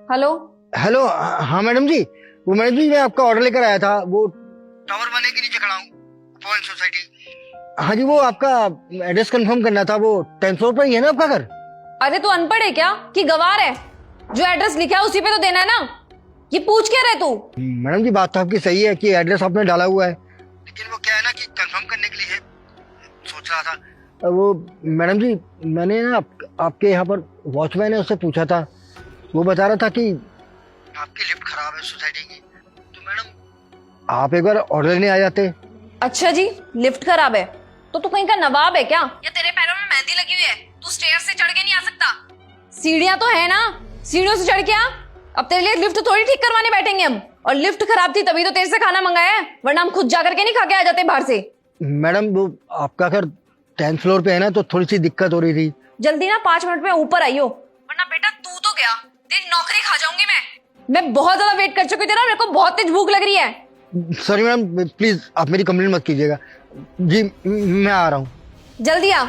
Hello. Hello. हाँ madam जी, वो madam जी मैं आपका ऑर्डर लेकर आया था, वो टावर बने के नीचे खड़ा हूँ, पॉइंट सोसाइटी। हाँ जी, वो आपका एड्रेस कंफर्म करना था, वो 10th फ्लोर पर ही है ना आपका घर? अरे तू अनपढ़ है क्या कि गवार है? जो एड्रेस लिखा है उसी पे तो देना है ना। ये पूछ क्या रहे तू? मैडम जी बात तो आपकी सही है कि एड्रेस आपने डाला हुआ है, लेकिन वो क्या है ना कि कंफर्म करने के लिए सोच रहा था। वो मैडम जी, मैंने ना आपके यहाँ पर वॉचमैन है, उससे पूछा था, वो बता रहा था कि आपकी लिफ्ट खराब है सोसाइटी की, तो मैडम आप एक बार ऑर्डर लेने आ जाते। अच्छा जी, लिफ्ट खराब है तो तू कहीं का नवाब है क्या, या तेरे पैरों में मेहंदी लगी हुई है? तू स्टेयर से चढ़ के नहीं आ सकता? सीढ़ियां तो है ना, सीढ़ियों से चढ़ के आ। अब तेरे लिए लिफ्ट थोड़ी ठीक करवाने बैठेंगे हम। और लिफ्ट खराब थी तभी तो तेरे से खाना मंगाया है, वरना हम खुद जाकर के नहीं खा के आ जाते बाहर से। मैडम वो आपका घर 10th फ्लोर पे है ना, तो थोड़ी सी दिक्कत हो रही थी। जल्दी ना 5 मिनट में ऊपर आइयो, वरना बेटा तू तो गया, तेरी नौकरी खा जाऊंगी मैं बहुत ज्यादा वेट कर चुकी हूँ तेरा, मेरे को बहुत तेज भूख लग रही है। सॉरी मैडम, प्लीज आप मेरी कंप्लेंट मत कीजिएगा जी, मैं आ रहा हूँ। जल्दी आ।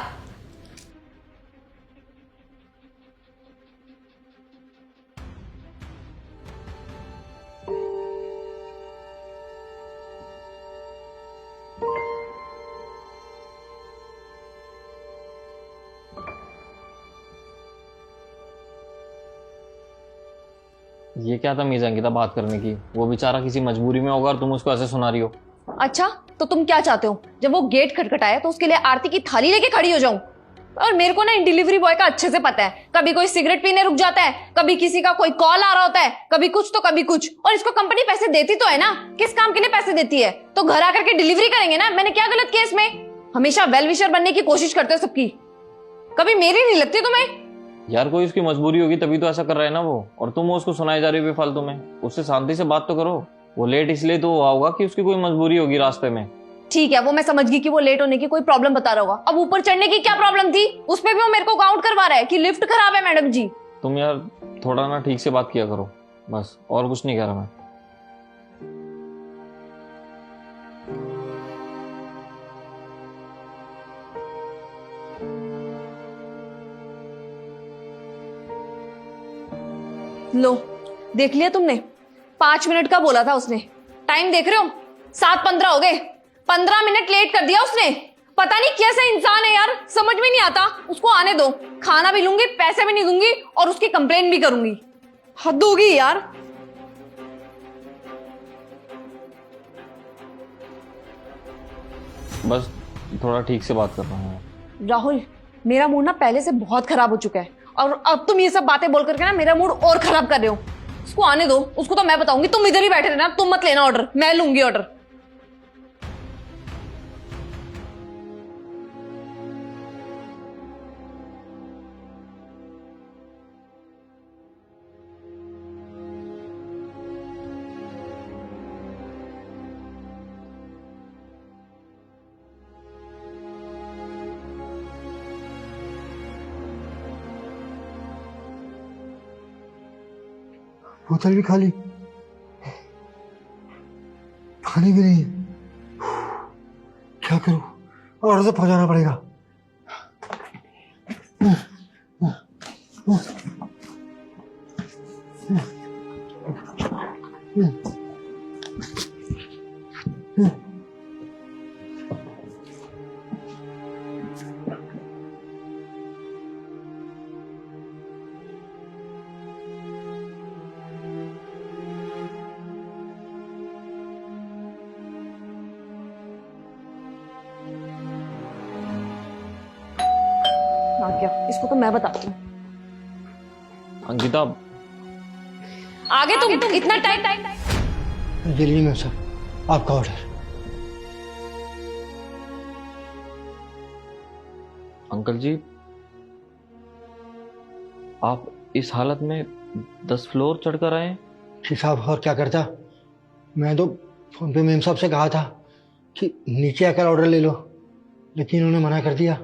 ये क्या तमीज है अंकिता बात करने की? वो बेचारा किसी मजबूरी में होगा और तुम उसको ऐसे सुना रही हो। अच्छा तो तुम क्या चाहते हो, जब वो गेट खटखटाए तो उसके लिए आरती की थाली लेके खड़ी हो जाऊं? और मेरे को ना इन डिलीवरी बॉय का अच्छे से पता है, कभी कोई सिगरेट पीने रुक जाता है, कभी किसी का कोई कॉल आ रहा होता है, कभी कुछ तो कभी कुछ। और इसको कंपनी पैसे देती तो है ना, किस काम के लिए पैसे देती है? तो घर आकर के डिलीवरी करेंगे ना। मैंने क्या गलत किया इसमें? हमेशा वेल विशर बनने की कोशिश करते हो सबकी, कभी मेरी नहीं लगती तुम्हें? यार कोई उसकी मजबूरी होगी तभी तो ऐसा कर रहा है ना वो, और तुम उसको सुनाई जा रही हो बेफालतू में। उससे शांति से बात तो करो। वो लेट इसलिए तो हुआ होगा कि उसकी कोई मजबूरी होगी रास्ते में। ठीक है, वो मैं समझ गई कि वो लेट होने की कोई प्रॉब्लम बता रहा होगा। अब ऊपर चढ़ने की क्या प्रॉब्लम थी? उसपे भी वो मेरे को काउंट करवा रहा है कि लिफ्ट खराब है मैडम जी। तुम यार थोड़ा ना ठीक से बात किया करो, बस और कुछ नहीं कह रहा मैं। लो, देख लिया तुमने? 5 मिनट का बोला था उसने, टाइम देख रहे हो? 7:15 हो गए, 15 मिनट लेट कर दिया उसने। पता नहीं कैसा इंसान है यार, समझ में नहीं आता। उसको आने दो, खाना भी लूंगी, पैसे भी नहीं दूंगी और उसकी कंप्लेंट भी करूंगी। हद होगी यार। बस थोड़ा ठीक से बात कर रहा हूँ। राहुल, मेरा मूड ना पहले से बहुत खराब हो चुका है, और अब तुम ये सब बातें बोल करके ना मेरा मूड और खराब कर रहे हो। उसको आने दो, उसको तो मैं बताऊंगी। तुम इधर ही बैठे रहना, तुम मत लेना ऑर्डर, मैं लूंगी ऑर्डर। बोतल भी खाली, पानी भी नहीं, क्या करूं? ऑर्डर तो पहुंचाना पड़ेगा। ना क्या, इसको तो मैं बताती हूँ। अंकिता आगे तुम इतना टाइम ये लीजिए मैम साहब आपका ऑर्डर। अंकल जी, आप इस हालत में 10 फ्लोर चढ़कर आए? जी साहब, और क्या करता, मैं तो फोन पे मेम साहब से कहा था कि नीचे आकर ऑर्डर ले लो, लेकिन उन्होंने मना कर दिया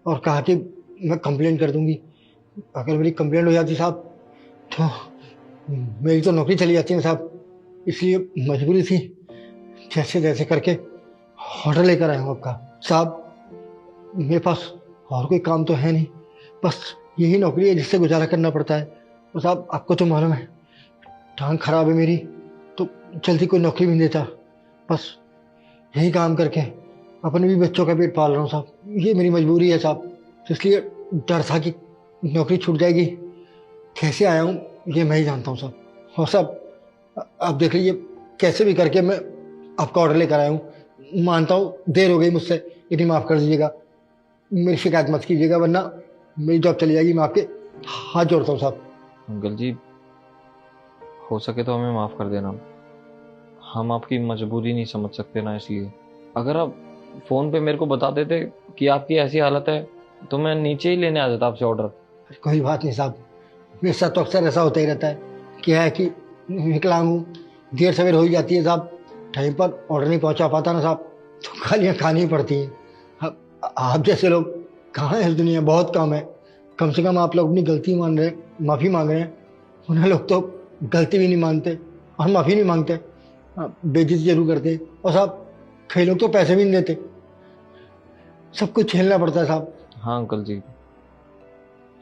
और कहा कि मैं कंप्लेंट कर दूंगी। अगर मेरी कंप्लेंट हो जाती साहब तो मेरी तो नौकरी चली जाती है साहब, इसलिए मजबूरी थी, जैसे जैसे करके ऑर्डर लेकर आया हूँ आपका। साहब मेरे पास और कोई काम तो है नहीं, बस यही नौकरी है जिससे गुजारा करना पड़ता है। और साहब आपको तो मालूम है टांग खराब है मेरी, तो जल्दी कोई नौकरी भी नहीं देता। बस यही काम करके अपने भी बच्चों का पेट पाल रहा हूँ साहब। ये मेरी मजबूरी है साहब, इसलिए डर था कि नौकरी छूट जाएगी। कैसे आया हूँ ये मैं ही जानता हूँ साहब। और साहब आप देख लीजिए, कैसे भी करके मैं आपका ऑर्डर लेकर आया हूँ। मानता हूँ देर हो गई मुझसे, लेकिन माफ़ कर दीजिएगा, मेरी शिकायत मत कीजिएगा, वरना मेरी जॉब चली जाएगी। मैं आपके हाथ जोड़ता हूँ साहब। अंकल जी, हो सके तो हमें माफ़ कर देना। हम आपकी मजबूरी नहीं समझ सकते ना, इसलिए अगर आप फ़ोन पे मेरे को बता देते कि आपकी ऐसी हालत है तो मैं नीचे ही लेने आ जाता आपसे ऑर्डर। कोई बात नहीं साहब, मेरे साथ तो अक्सर ऐसा होता ही रहता है। क्या है कि विकलांग हूँ, देर सवेर हो ही जाती है साहब, टाइम पर ऑर्डर नहीं पहुँचा पाता ना साहब, तो गालियाँ खानी ही पड़ती हैं। आप जैसे लोग कहाँ हैं इस दुनिया में, बहुत कम है। कम से कम आप लोग अपनी गलती मान रहे हैं, माफ़ी मांग रहे हैं। उन्हें लोग तो गलती भी नहीं मानते और माफ़ी नहीं मांगते, बेइज्जती जरूर करते हैं। और साहब कई लोग तो पैसे भी नहीं देते। सब कुछ झेलना पड़ता है साहब। हाँ अंकल जी,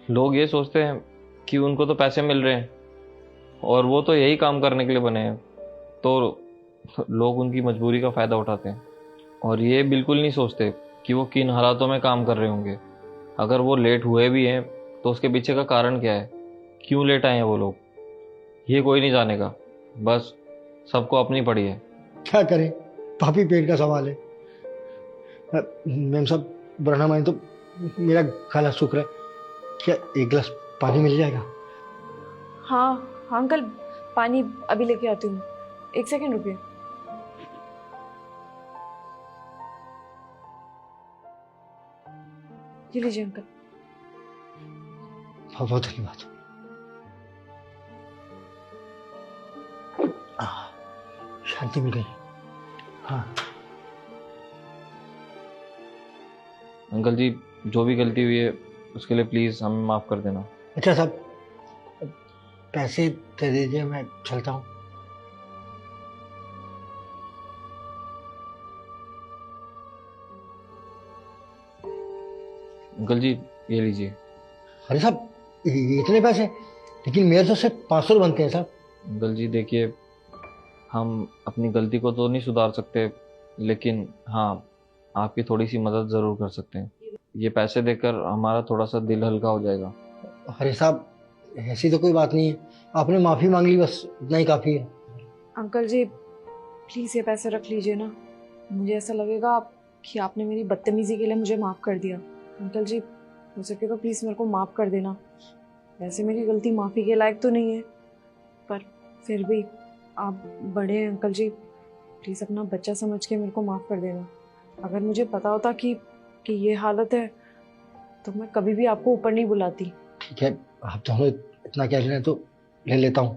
लोग ये सोचते हैं कि उनको तो पैसे मिल रहे हैं और वो तो यही काम करने के लिए बने हैं, तो लोग उनकी मजबूरी का फ़ायदा उठाते हैं और ये बिल्कुल नहीं सोचते कि वो किन हालातों में काम कर रहे होंगे। अगर वो लेट हुए भी हैं तो उसके पीछे का कारण क्या है, क्यों लेट आए हैं वो लोग, ये कोई नहीं जानेगा। बस सबको अपनी पड़ी है। क्या करें, पापी पेट का सवाल है। मैम साहब वरना मैं तो, मेरा गला सूख रहा है, क्या एक गिलास पानी मिल जाएगा? हाँ हाँ अंकल, पानी अभी लेके आती हूँ, 1 सेकेंड रुकिए। ये लीजिए अंकल। बहुत बहुत धन्यवाद। शांति मिल गई। हाँ अंकल जी, जो भी गलती हुई है उसके लिए प्लीज़ हमें माफ़ कर देना। अच्छा साहब, पैसे दे दीजिए, मैं चलता हूँ। अंकल जी ये लीजिए। अरे साहब इतने पैसे? लेकिन मेरे तो सिर्फ 500 बनते हैं साहब। अंकल जी देखिए, हम अपनी गलती को तो नहीं सुधार सकते, लेकिन हाँ आपकी थोड़ी सी मदद ज़रूर कर सकते हैं। ये पैसे देकर हमारा थोड़ा सा दिल हल्का हो जाएगा। अरे साहब ऐसी तो कोई बात नहीं है, आपने माफ़ी मांग ली, बस इतना ही काफ़ी है। अंकल जी प्लीज़ ये पैसे रख लीजिए ना, मुझे ऐसा लगेगा कि आपने मेरी बदतमीजी के लिए मुझे माफ़ कर दिया। अंकल जी हो सके तो प्लीज़ मेरे को माफ़ कर देना। वैसे मेरी गलती माफ़ी के लायक तो नहीं है, पर फिर भी आप बड़े हैं अंकल जी, प्लीज़ अपना बच्चा समझ के मेरे को माफ़ कर देना। अगर मुझे पता होता कि ये हालत है तो मैं कभी भी आपको ऊपर नहीं बुलाती। ठीक है, आप दोनों इतना कह रहे हैं तो ले लेता हूँ।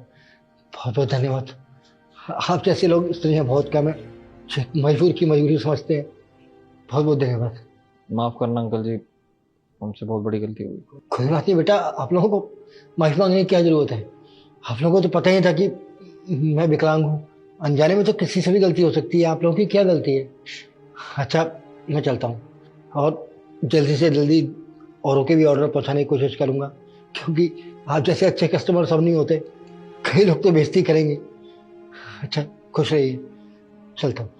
बहुत बहुत धन्यवाद। आप जैसे लोग इस दुनिया में बहुत कम है, जो मजबूर की मजबूरी समझते हैं। बहुत बहुत धन्यवाद। माफ़ करना अंकल जी, हमसे बहुत बड़ी गलती हुई। कोई बात नहीं बेटा, आप लोगों को माफ़ी मांगने की क्या ज़रूरत है? आप लोगों को तो पता ही था कि मैं विकलांग हूँ, अनजाने में तो किसी से भी गलती हो सकती है। आप लोगों की क्या गलती है? अच्छा मैं चलता हूँ और जल्दी से जल्दी औरों के भी ऑर्डर पहुँचाने की कोशिश करूँगा, क्योंकि आप जैसे अच्छे कस्टमर सब नहीं होते, कई लोग तो बेइज्जती करेंगे। अच्छा खुश रहिए, चलता हूँ।